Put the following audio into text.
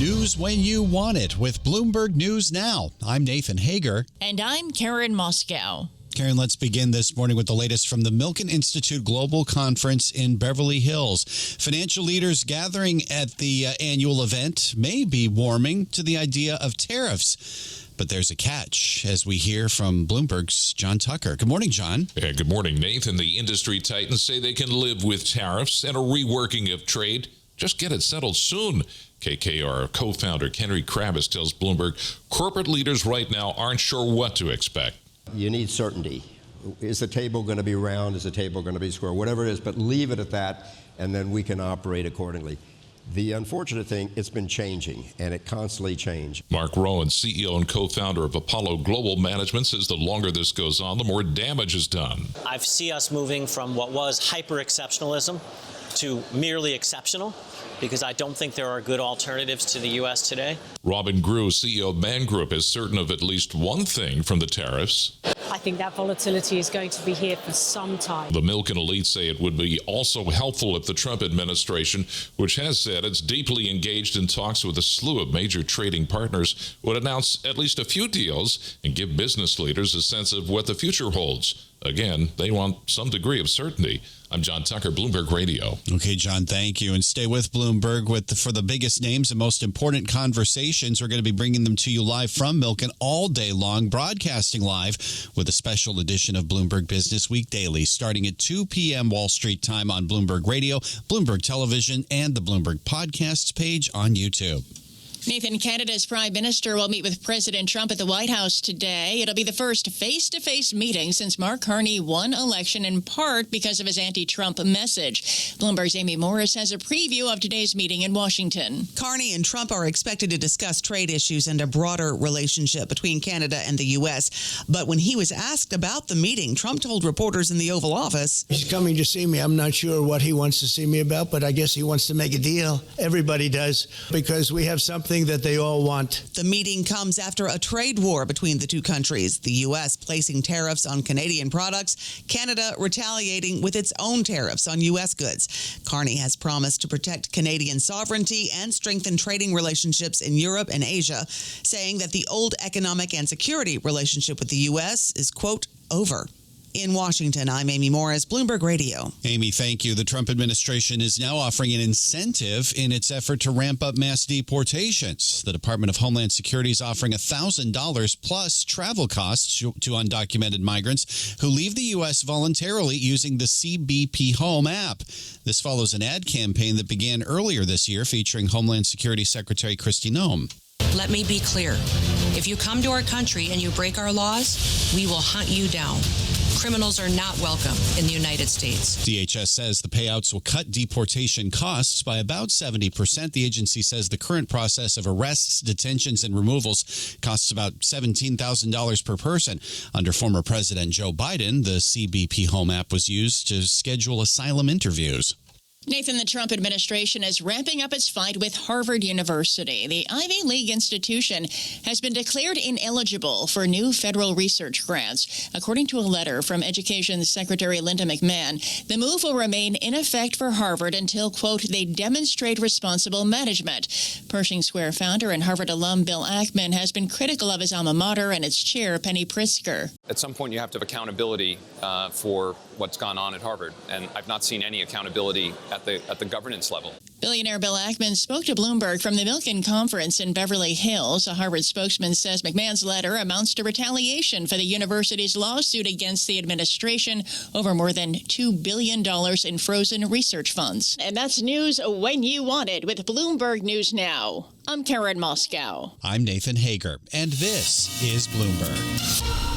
News when you want it with Bloomberg News Now. I'm Nathan Hager. And I'm Karen Moscow. Karen, let's begin this morning with the latest from the Milken Institute Global Conference in Beverly Hills. Financial leaders gathering at the annual event may be warming to the idea of tariffs. But there's a catch, as we hear from Bloomberg's John Tucker. Good morning, John. Yeah, good morning, Nathan. The industry titans say they can live with tariffs and a reworking of trade. Just get it settled soon. KKR co-founder Henry Kravis tells Bloomberg corporate leaders right now aren't sure what to expect. You need certainty. Is the table going to be round? Is the table going to be square? Whatever it is, but leave it at that, and then we can operate accordingly. The unfortunate thing, it's been changing, and it constantly changes. Mark Rowan, CEO and co-founder of Apollo Global Management, says the longer this goes on, the more damage is done. I see us moving from what was hyper-exceptionalism to merely exceptional, because I don't think there are good alternatives to the U.S. today. Robin Grew, CEO of Man Group, is certain of at least one thing from the tariffs. I think that volatility is going to be here for some time. The Milken elite say it would be also helpful if the Trump administration, which has said it's deeply engaged in talks with a slew of major trading partners, would announce at least a few deals and give business leaders a sense of what the future holds. Again, they want some degree of certainty. I'm John Tucker, Bloomberg Radio. Okay, John, thank you. And stay with Bloomberg for the biggest names and most important conversations. We're going to be bringing them to you live from Milken all day long, broadcasting live with a special edition of Bloomberg Business Week Daily, starting at 2 p.m. Wall Street time on Bloomberg Radio, Bloomberg Television, and the Bloomberg Podcasts page on YouTube. Nathan, Canada's Prime Minister will meet with President Trump at the White House today. It'll be the first face-to-face meeting since Mark Carney won election, in part because of his anti-Trump message. Bloomberg's Amy Morris has a preview of today's meeting in Washington. Carney and Trump are expected to discuss trade issues and a broader relationship between Canada and the U.S. But when he was asked about the meeting, Trump told reporters in the Oval Office, "He's coming to see me. I'm not sure what he wants to see me about, but I guess he wants to make a deal. Everybody does, because we have something that they all want." The meeting comes after a trade war between the two countries, the U.S. placing tariffs on Canadian products, Canada retaliating with its own tariffs on U.S. goods. Carney has promised to protect Canadian sovereignty and strengthen trading relationships in Europe and Asia, saying that the old economic and security relationship with the U.S. is, quote, over. In Washington, I'm Amy Morris, Bloomberg Radio. Amy, thank you. The Trump administration is now offering an incentive in its effort to ramp up mass deportations. The Department of Homeland Security is offering $1,000 plus travel costs to undocumented migrants who leave the U.S. voluntarily using the CBP Home app. This follows an ad campaign that began earlier this year featuring Homeland Security Secretary Kristi Noem. Let me be clear. If you come to our country and you break our laws, we will hunt you down. Criminals are not welcome in the United States. DHS says the payouts will cut deportation costs by about 70%. The agency says the current process of arrests, detentions, and removals costs about $17,000 per person. Under former President Joe Biden, the CBP Home app was used to schedule asylum interviews. Nathan, the Trump administration is ramping up its fight with Harvard University. The Ivy League institution has been declared ineligible for new federal research grants. According to a letter from Education Secretary Linda McMahon, the move will remain in effect for Harvard until, quote, they demonstrate responsible management. Pershing Square founder and Harvard alum Bill Ackman has been critical of his alma mater and its chair, Penny Pritzker. At some point, you have to have accountability for what's gone on at Harvard, and I've not seen any accountability at the governance level. Billionaire Bill Ackman spoke to Bloomberg from the Milken conference in Beverly Hills. A Harvard spokesman says McMahon's letter amounts to retaliation for the university's lawsuit against the administration over more than $2 billion in frozen research funds. And that's news when you want it with Bloomberg News Now. I'm Karen Moscow. I'm Nathan Hager, and this is Bloomberg.